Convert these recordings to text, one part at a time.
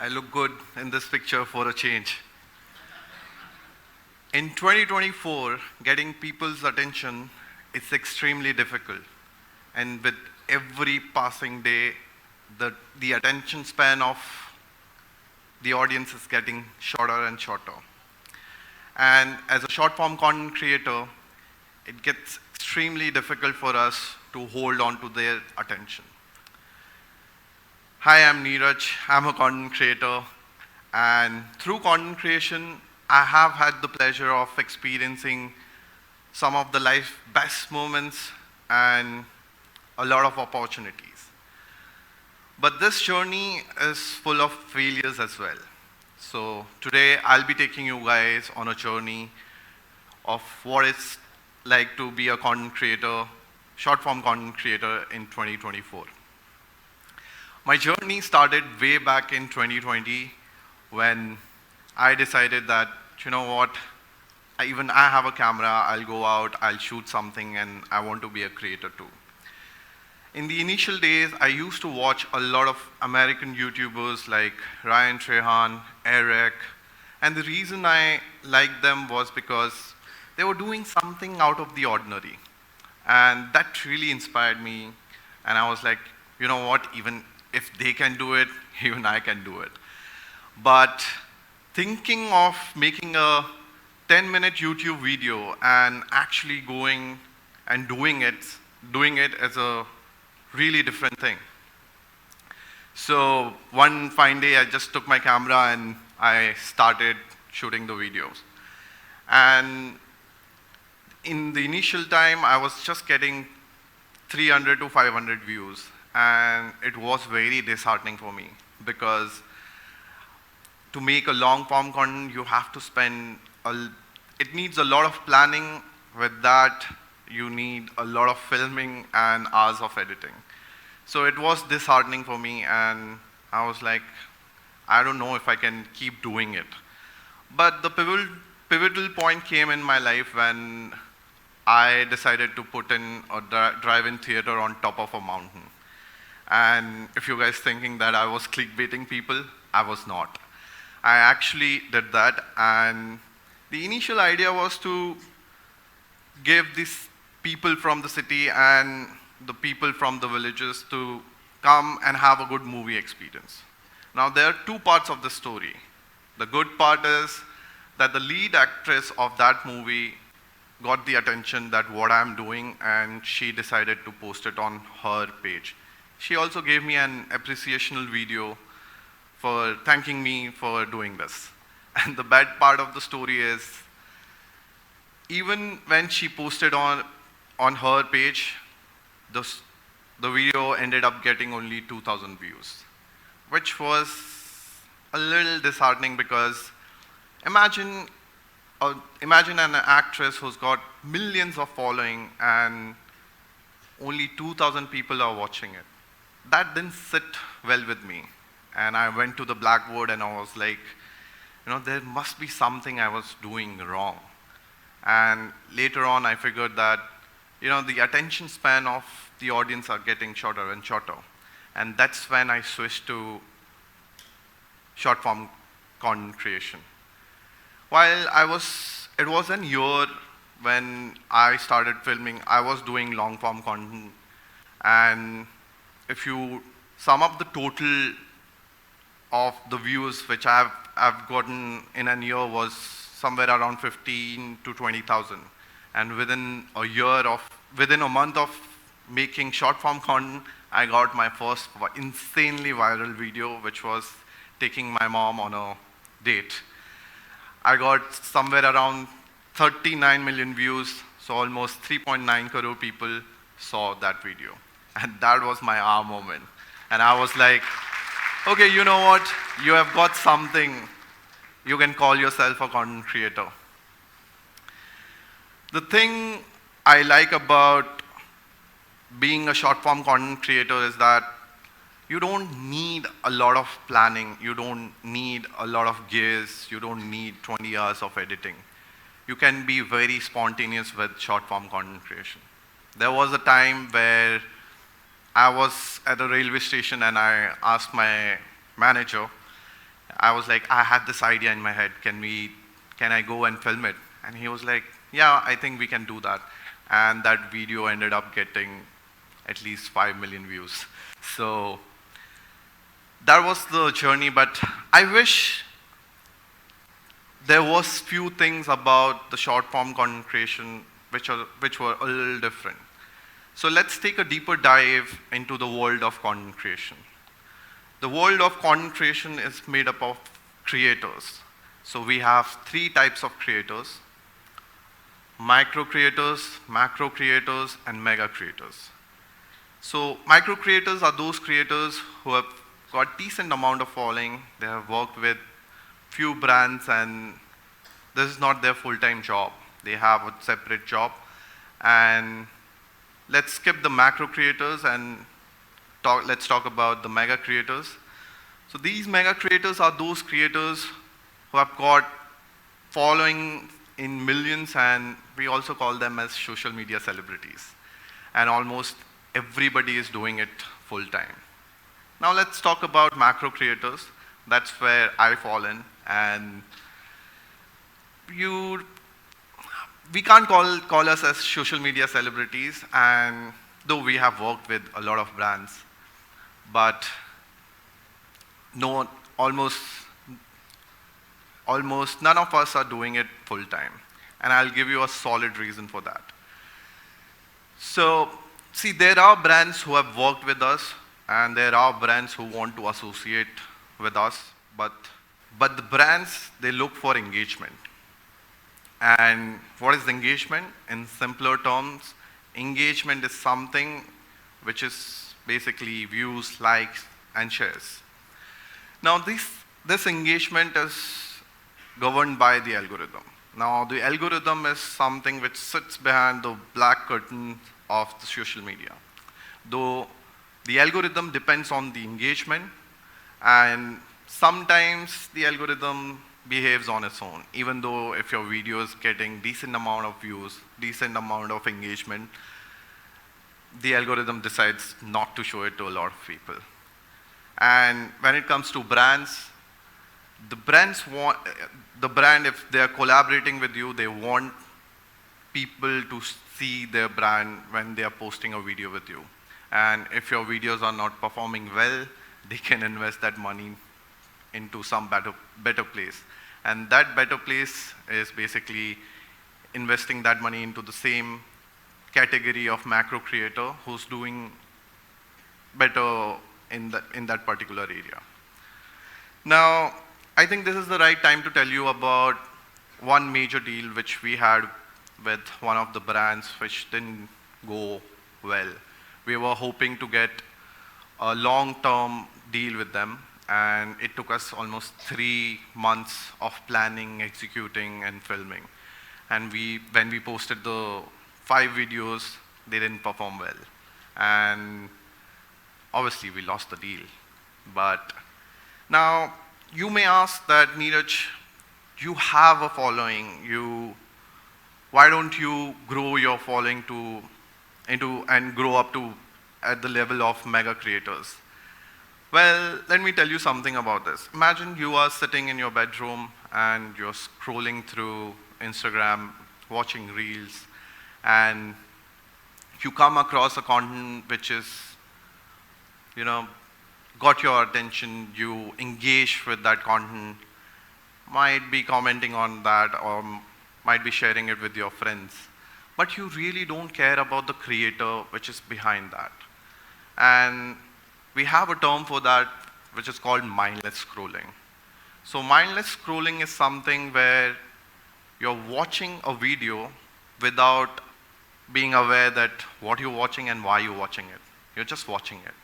I look good in this picture for a change. In 2024, getting people's attention is extremely difficult. And with every passing day, the attention span of the audience is getting shorter and shorter. And as a short form content creator, it gets extremely difficult for us to hold on to their attention. Hi, I'm Neeraj. I'm a content creator. And through content creation, I have had the pleasure of experiencing some of the life's best moments and a lot of opportunities. But this journey is full of failures as well. So today I'll be taking you guys on a journey of what it's like to be a content creator, short form content creator in 2024. My journey started way back in 2020 when I decided that, you know what, I have a camera, I'll go out, I'll shoot something, and I want to be a creator too. In the initial days, I used to watch a lot of American YouTubers like Ryan Trehan, Eric, and the reason I liked them was because they were doing something out of the ordinary. And that really inspired me, and I was like, you know what, even if they can do it, even I can do it. But thinking of making a 10-minute YouTube video and actually going and doing it as a really different thing. So one fine day, I just took my camera and I started shooting the videos. And in the initial time, I was just getting 300 to 500 views. And it was very disheartening for me because to make a long form content, you have to spend, it needs a lot of planning. With that, you need a lot of filming and hours of editing. So it was disheartening for me, and I was like, I don't know if I can keep doing it. But the pivotal point came in my life when I decided to put in a drive-in theater on top of a mountain. And if you guys thinking that I was clickbaiting people, I was not. I actually did that, and the initial idea was to give these people from the city and the people from the villages to come and have a good movie experience. Now, there are two parts of the story. The good part is that the lead actress of that movie got the attention that what I'm doing, and she decided to post it on her page. She also gave me an appreciational video for thanking me for doing this. And the bad part of the story is, even when she posted on her page, the video ended up getting only 2,000 views, which was a little disheartening because imagine an actress who's got millions of following and only 2,000 people are watching it. That didn't sit well with me. And I went to the blackboard and I was like, there must be something I was doing wrong. And later on, I figured that, the attention span of the audience are getting shorter and shorter. And that's when I switched to short form content creation. While it was a year when I started filming, I was doing long form content. And if you sum up the total of the views which I've gotten in a year was somewhere around 15 to 20,000. And within a month of making short form content, I got my first insanely viral video, which was taking my mom on a date. I got somewhere around 39 million views, so almost 3.9 crore people saw that video. And that was my aha moment. And I was like, okay, you know what? You have got something. You can call yourself a content creator. The thing I like about being a short form content creator is that you don't need a lot of planning. You don't need a lot of gears. You don't need 20 hours of editing. You can be very spontaneous with short form content creation. There was a time where I was at a railway station and I asked my manager, I was like, I had this idea in my head. Can I go and film it? And he was like, yeah, I think we can do that. And that video ended up getting at least 5 million views. So that was the journey, but I wish there was few things about the short form content creation which were a little different. So let's take a deeper dive into the world of content creation. The world of content creation is made up of creators. So we have three types of creators: micro creators, macro creators, and mega creators. So micro creators are those creators who have got decent amount of following. They have worked with few brands, and this is not their full-time job. They have a separate job. And let's skip the macro creators and let's talk about the mega creators. So these mega creators are those creators who have got following in millions, and we also call them as social media celebrities. And almost everybody is doing it full-time. Now let's talk about macro creators. That's where I fall in. And we can't call us as social media celebrities, and though we have worked with a lot of brands, but no, almost none of us are doing it full time. And I'll give you a solid reason for that. So, see, there are brands who have worked with us, and there are brands who want to associate with us, but the brands, they look for engagement. And what is engagement? In simpler terms, engagement is something which is basically views, likes, and shares. Now this engagement is governed by the algorithm. Now the algorithm is something which sits behind the black curtain of the social media. Though the algorithm depends on the engagement, and sometimes the algorithm behaves on its own. Even though if your video is getting decent amount of views, decent amount of engagement, the algorithm decides not to show it to a lot of people. And when it comes to brands, the brand, if they are collaborating with you, they want people to see their brand when they are posting a video with you. And if your videos are not performing well, they can invest that money into some better place. And that better place is basically investing that money into the same category of macro creator who's doing better in that particular area. Now, I think this is the right time to tell you about one major deal which we had with one of the brands which didn't go well. We were hoping to get a long-term deal with them, and it took us almost 3 months of planning, executing, and filming. And when we posted the 5 videos, they didn't perform well. And obviously, we lost the deal. But now, you may ask that, Neeraj, you have a following. Why don't you grow your following into and grow up to at the level of mega creators? Well, let me tell you something about this. Imagine you are sitting in your bedroom and you're scrolling through Instagram, watching reels, and you come across a content which is, got your attention, you engage with that content, might be commenting on that or might be sharing it with your friends, but you really don't care about the creator which is behind that. And we have a term for that which is called mindless scrolling. So mindless scrolling is something where you're watching a video without being aware that what you're watching and why you're watching it. You're just watching it.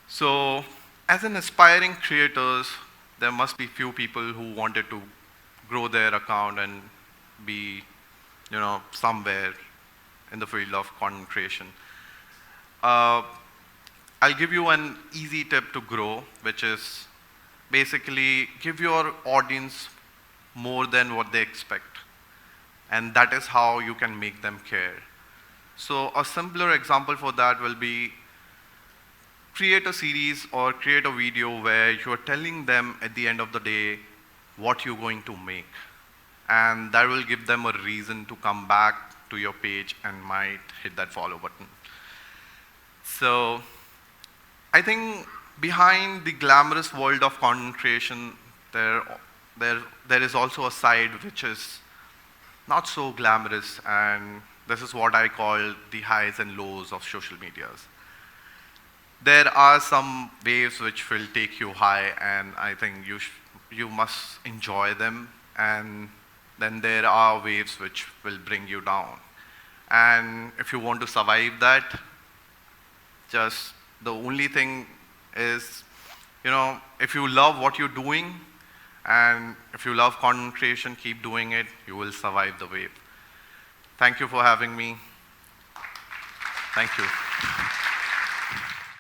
So as an aspiring creators, there must be few people who wanted to grow their account and be, somewhere in the field of content creation. I'll give you an easy tip to grow, which is basically give your audience more than what they expect. And that is how you can make them care. So a simpler example for that will be create a series or create a video where you're telling them at the end of the day what you're going to make. And that will give them a reason to come back to your page and might hit that follow button. So I think behind the glamorous world of content creation, there is also a side which is not so glamorous, and this is what I call the highs and lows of social medias. There are some waves which will take you high, and I think you must enjoy them, and then there are waves which will bring you down. And if you want to survive that, just the only thing is, if you love what you're doing, and if you love content creation, keep doing it, you will survive the wave. Thank you for having me. Thank you.